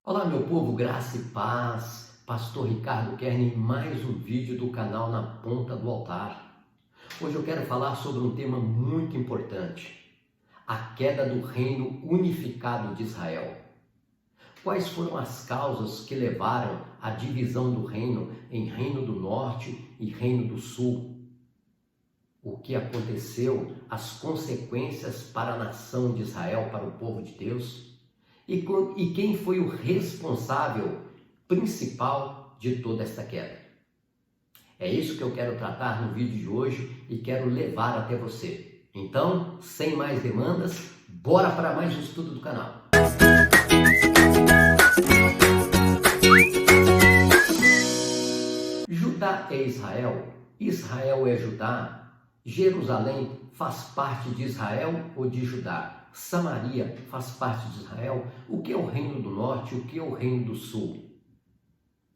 Olá, meu povo, graça e paz. Pastor Ricardo Kern, mais um vídeo do canal Na Ponta do Altar. Hoje eu quero falar sobre um tema muito importante: a queda do reino unificado de Israel. Quais foram as causas que levaram à divisão do reino em Reino do Norte e Reino do Sul? O que aconteceu, as consequências para a nação de Israel, para o povo de Deus? E quem foi o responsável principal de toda esta queda? É isso que eu quero tratar no vídeo de hoje e quero levar até você. Então, sem mais demandas, bora para mais um estudo do canal. Judá é Israel, Israel é Judá, Jerusalém faz parte de Israel ou de Judá? Samaria faz parte de Israel? O que é o reino do norte? O que é o reino do sul?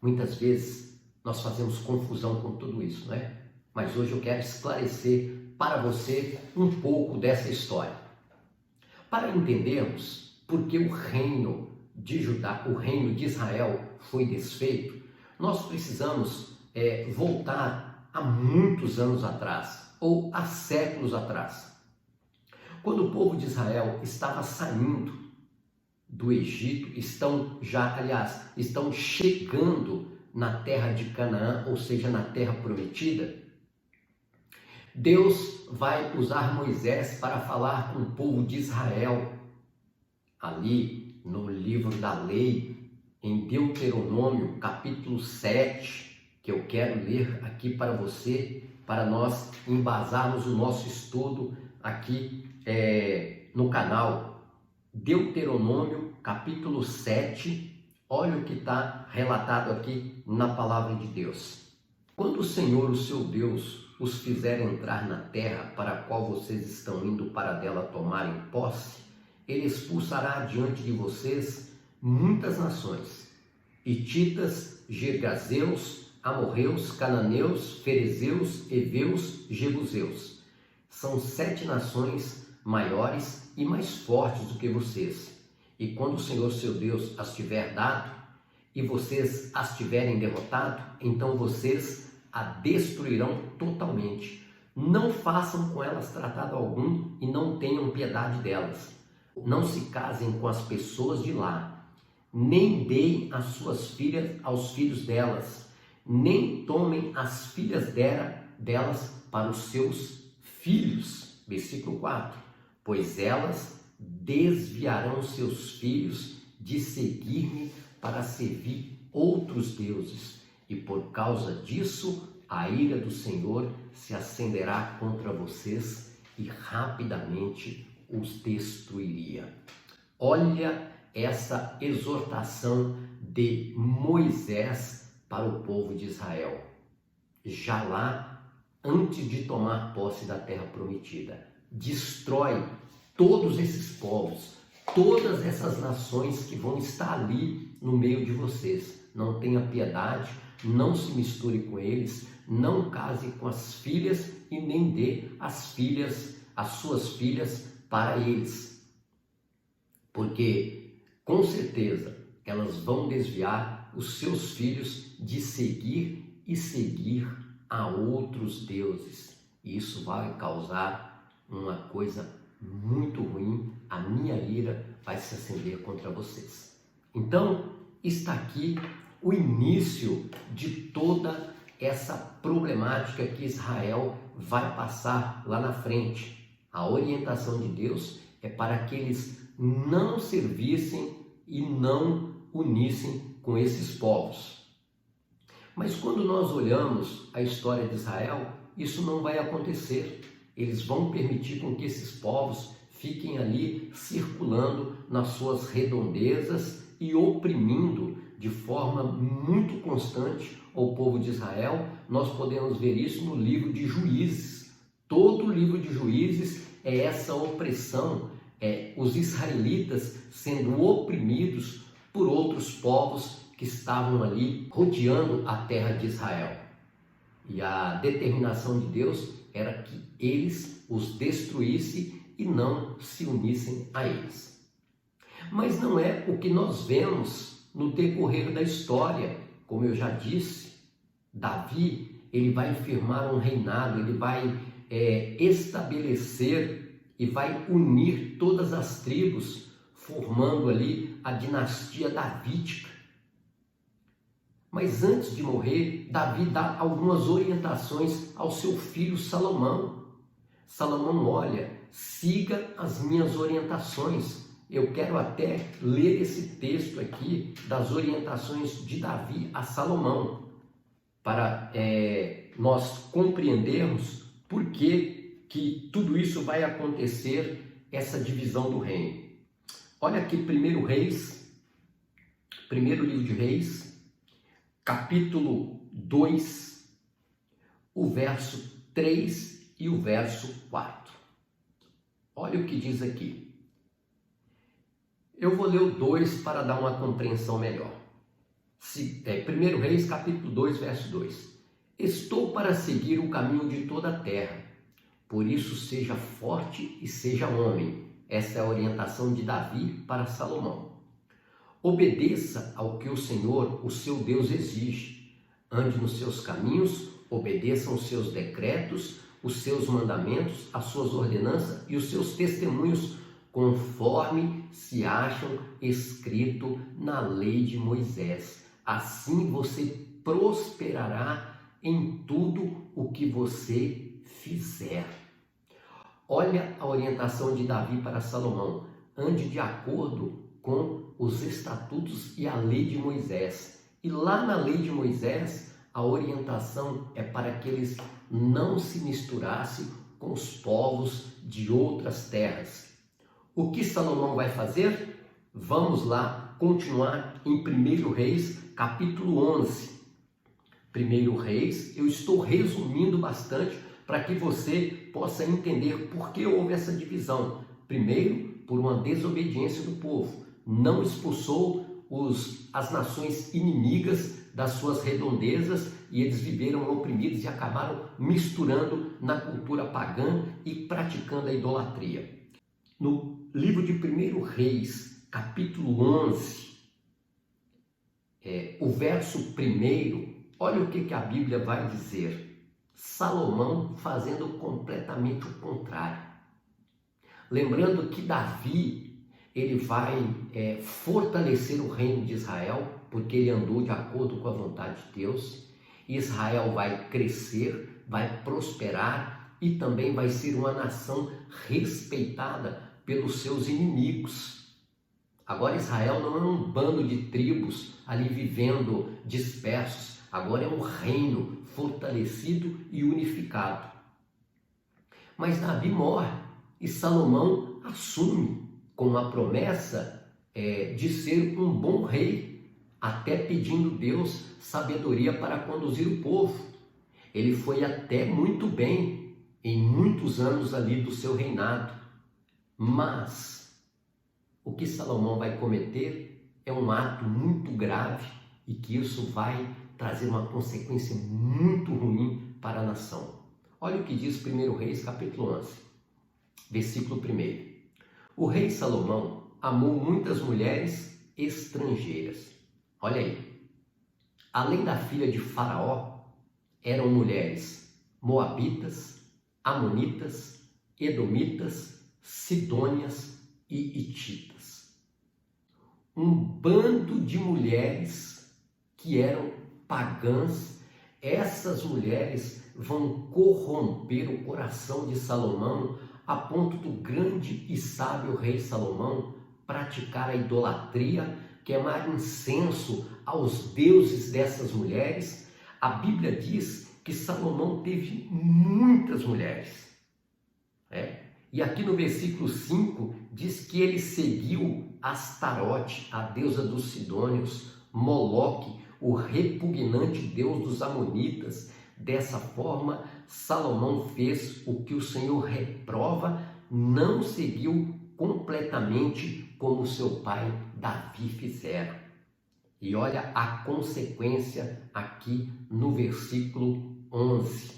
Muitas vezes nós fazemos confusão com tudo isso, não é? Mas hoje eu quero esclarecer para você um pouco dessa história. Para entendermos por que o reino de Judá, o reino de Israel foi desfeito, nós precisamos voltar a muitos anos atrás, ou há séculos atrás. Quando o povo de Israel estava saindo do Egito, estão chegando na terra de Canaã, ou seja, na terra prometida, Deus vai usar Moisés para falar com o povo de Israel. Ali no livro da lei, em Deuteronômio, capítulo 7, que eu quero ler aqui para você, para nós embasarmos o nosso estudo aqui no canal. Deuteronômio, capítulo 7, olha o que está relatado aqui na palavra de Deus. Quando o Senhor, o seu Deus, os fizer entrar na terra para a qual vocês estão indo para dela tomarem posse, ele expulsará diante de vocês muitas nações: hititas, gergazeus, amorreus, cananeus, ferezeus, heveus, jebuseus. São 7 nações maiores e mais fortes do que vocês. E quando o Senhor seu Deus as tiver dado e vocês as tiverem derrotado, então vocês a destruirão totalmente. Não façam com elas tratado algum e não tenham piedade delas. Não se casem com as pessoas de lá, nem deem as suas filhas aos filhos delas, nem tomem as filhas delas para os seus filhos. Versículo 4. Pois elas desviarão seus filhos de seguir-me para servir outros deuses, e por causa disso a ira do Senhor se acenderá contra vocês e rapidamente os destruiria. Olha essa exortação de Moisés para o povo de Israel, já lá antes de tomar posse da terra prometida. Destrói todos esses povos, todas essas nações que vão estar ali no meio de vocês. Não tenha piedade, não se misture com eles, não case com as filhas e nem dê as suas filhas para eles, porque com certeza elas vão desviar os seus filhos de seguir a outros deuses. E isso vai causar uma coisa muito ruim. A minha ira vai se acender contra vocês. Então, está aqui o início de toda essa problemática que Israel vai passar lá na frente. A orientação de Deus é para que eles não servissem e não unissem com esses povos. Mas quando nós olhamos a história de Israel, isso não vai acontecer. Eles vão permitir com que esses povos fiquem ali circulando nas suas redondezas e oprimindo de forma muito constante o povo de Israel. Nós podemos ver isso no livro de Juízes. Todo o livro de Juízes é essa opressão, os israelitas sendo oprimidos por outros povos que estavam ali rodeando a terra de Israel. E a determinação de Deus era que eles os destruíssem e não se unissem a eles. Mas não é o que nós vemos no decorrer da história. Como eu já disse, Davi, ele vai firmar um reinado, ele vai estabelecer e vai unir todas as tribos, formando ali a dinastia davídica. Mas antes de morrer, Davi dá algumas orientações ao seu filho Salomão. Salomão, olha, siga as minhas orientações. Eu quero até ler esse texto aqui das orientações de Davi a Salomão, para nós compreendermos por que tudo isso vai acontecer, essa divisão do reino. Olha aqui, primeiro livro de Reis, capítulo 2, o verso 3 e o verso 4. Olha o que diz aqui. Eu vou ler o 2 para dar uma compreensão melhor. 1 Reis, capítulo 2, verso 2. Estou para seguir o caminho de toda a terra, por isso seja forte e seja homem. Essa é a orientação de Davi para Salomão. Obedeça ao que o Senhor, o seu Deus, exige. Ande nos seus caminhos, obedeça os seus decretos, os seus mandamentos, as suas ordenanças e os seus testemunhos, conforme se acham escrito na lei de Moisés. Assim você prosperará em tudo o que você fizer. Olha a orientação de Davi para Salomão. Ande de acordo com os estatutos e a lei de Moisés. E lá na lei de Moisés, a orientação é para que eles não se misturassem com os povos de outras terras. O que Salomão vai fazer? Vamos lá continuar em 1 Reis, capítulo 11. 1 Reis, eu estou resumindo bastante para que você possa entender por que houve essa divisão. Primeiro, por uma desobediência do povo. Não expulsou as nações inimigas das suas redondezas e eles viveram oprimidos e acabaram misturando na cultura pagã e praticando a idolatria. No livro de 1 Reis, capítulo 11, o verso 1, olha o que a Bíblia vai dizer. Salomão fazendo completamente o contrário. Lembrando que Davi, ele vai fortalecer o reino de Israel, porque ele andou de acordo com a vontade de Deus. Israel vai crescer, vai prosperar e também vai ser uma nação respeitada pelos seus inimigos. Agora Israel não é um bando de tribos ali vivendo dispersos. Agora é um reino fortalecido e unificado. Mas Davi morre e Salomão assume com a promessa de ser um bom rei, até pedindo Deus sabedoria para conduzir o povo. Ele foi até muito bem em muitos anos ali do seu reinado, mas o que Salomão vai cometer é um ato muito grave e que isso vai trazer uma consequência muito ruim para a nação. Olha o que diz 1 Reis, capítulo 11, versículo 1. O rei Salomão amou muitas mulheres estrangeiras. Olha aí. Além da filha de Faraó, eram mulheres moabitas, amonitas, edomitas, sidônias e hititas. Um bando de mulheres que eram pagãs. Essas mulheres vão corromper o coração de Salomão a ponto do grande e sábio rei Salomão praticar a idolatria, queimar incenso aos deuses dessas mulheres. A Bíblia diz que Salomão teve muitas mulheres. E aqui no versículo 5 diz que ele seguiu Astarote, a deusa dos sidônios, Moloque, o repugnante deus dos amonitas. Dessa forma, Salomão fez o que o Senhor reprova, não seguiu completamente como seu pai Davi fizera. E olha a consequência aqui no versículo 11.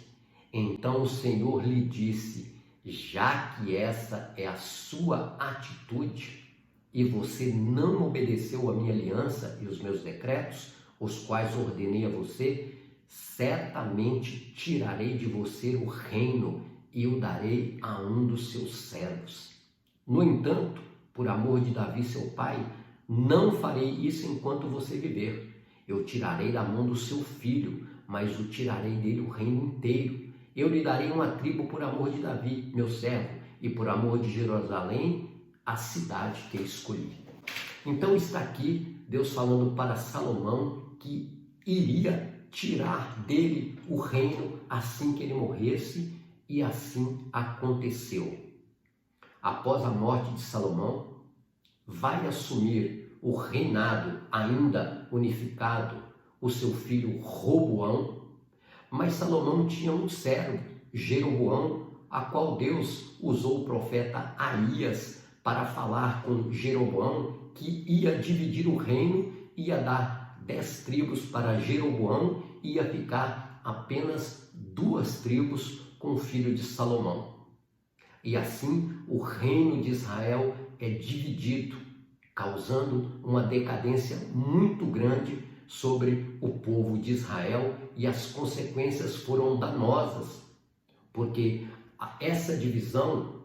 Então o Senhor lhe disse: já que essa é a sua atitude, e você não obedeceu a minha aliança e os meus decretos, os quais ordenei a você, certamente tirarei de você o reino e o darei a um dos seus servos. No entanto, por amor de Davi, seu pai, não farei isso enquanto você viver. Eu tirarei da mão do seu filho, mas o tirarei dele o reino inteiro. Eu lhe darei uma tribo por amor de Davi, meu servo, e por amor de Jerusalém, a cidade que escolhi. Então está aqui Deus falando para Salomão que iria tirar dele o reino assim que ele morresse, e assim aconteceu. Após a morte de Salomão, vai assumir o reinado ainda unificado o seu filho Roboão, mas Salomão tinha um servo, Jeroboão, a qual Deus usou o profeta Aías para falar com Jeroboão que ia dividir o reino, ia dar 10 tribos para Jeroboão, ia ficar apenas 2 tribos com o filho de Salomão. E assim o reino de Israel é dividido, causando uma decadência muito grande sobre o povo de Israel, e as consequências foram danosas, porque essa divisão,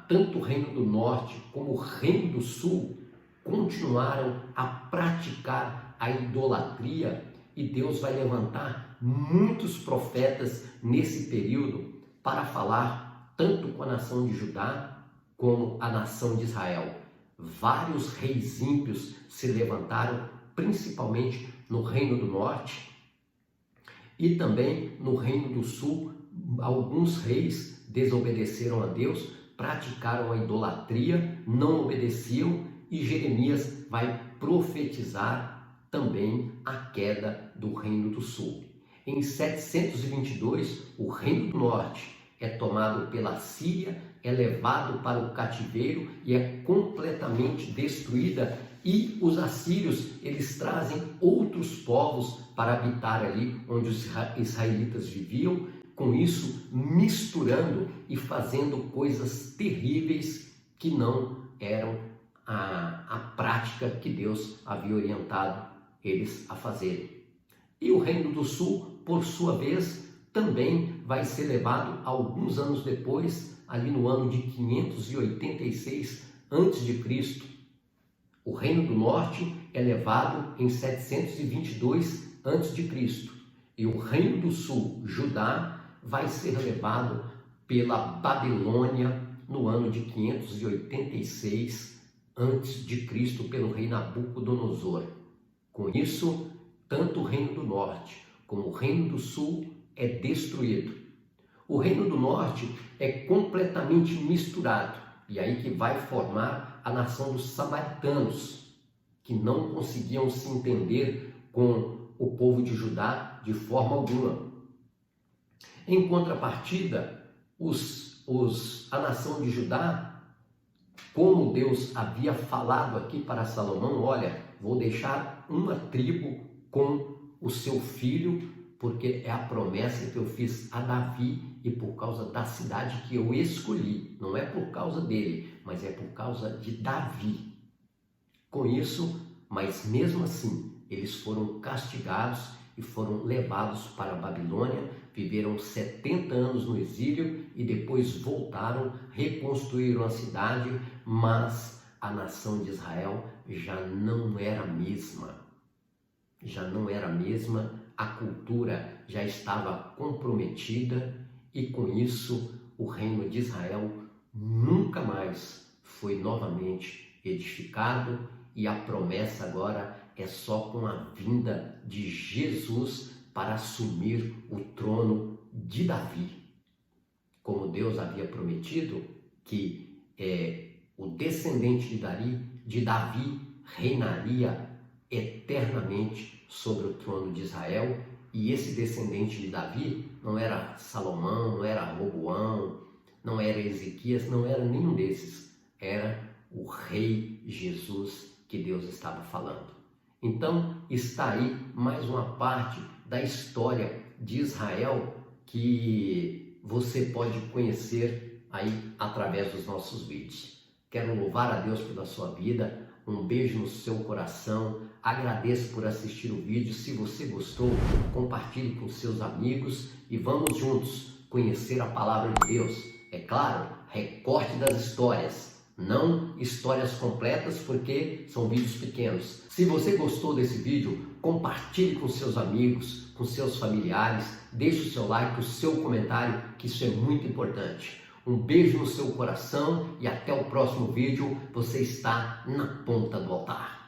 tanto o reino do norte como o reino do sul continuaram a praticar a idolatria, e Deus vai levantar muitos profetas nesse período para falar tanto com a nação de Judá como a nação de Israel. Vários reis ímpios se levantaram, principalmente no reino do norte, e também no reino do sul. Alguns reis desobedeceram a Deus, praticaram a idolatria, não obedeciam, e Jeremias vai profetizar também a queda do reino do sul. Em 722, o reino do norte é tomado pela Síria, é levado para o cativeiro e é completamente destruída, e os assírios, eles trazem outros povos para habitar ali onde os israelitas viviam, com isso misturando e fazendo coisas terríveis que não eram a prática que Deus havia orientado eles a fazerem. E o reino do sul, por sua vez, também vai ser levado alguns anos depois, ali no ano de 586 a.C. O reino do norte é levado em 722 a.C. e o reino do sul, Judá, vai ser levado pela Babilônia no ano de 586 a.C. pelo rei Nabucodonosor. Com isso, tanto o reino do norte como o reino do sul é destruído. O reino do norte é completamente misturado, e aí que vai formar a nação dos samaritanos, que não conseguiam se entender com o povo de Judá de forma alguma. Em contrapartida, a nação de Judá, como Deus havia falado aqui para Salomão, olha, vou deixar uma tribo com o seu filho, porque é a promessa que eu fiz a Davi e por causa da cidade que eu escolhi. Não é por causa dele, mas é por causa de Davi. Com isso, mas mesmo assim, eles foram castigados e foram levados para a Babilônia, viveram 70 anos no exílio e depois voltaram, reconstruíram a cidade, mas a nação de Israel já não era a mesma. Já não era a mesma, a cultura já estava comprometida, e com isso o reino de Israel nunca mais foi novamente edificado, e a promessa agora é só com a vinda de Jesus para assumir o trono de Davi. Como Deus havia prometido que o descendente de Davi reinaria eternamente sobre o trono de Israel, e esse descendente de Davi não era Salomão, não era Roboão, não era Ezequias, não era nenhum desses, era o rei Jesus que Deus estava falando. Então está aí mais uma parte da história de Israel que você pode conhecer aí através dos nossos vídeos. Quero louvar a Deus pela sua vida. Um beijo no seu coração. Agradeço por assistir o vídeo. Se você gostou, compartilhe com seus amigos e vamos juntos conhecer a palavra de Deus. É claro, recorte das histórias, não histórias completas, porque são vídeos pequenos. Se você gostou desse vídeo, compartilhe com seus amigos, com seus familiares, deixe o seu like, o seu comentário, que isso é muito importante. Um beijo no seu coração e até o próximo vídeo. Você está na ponta do altar.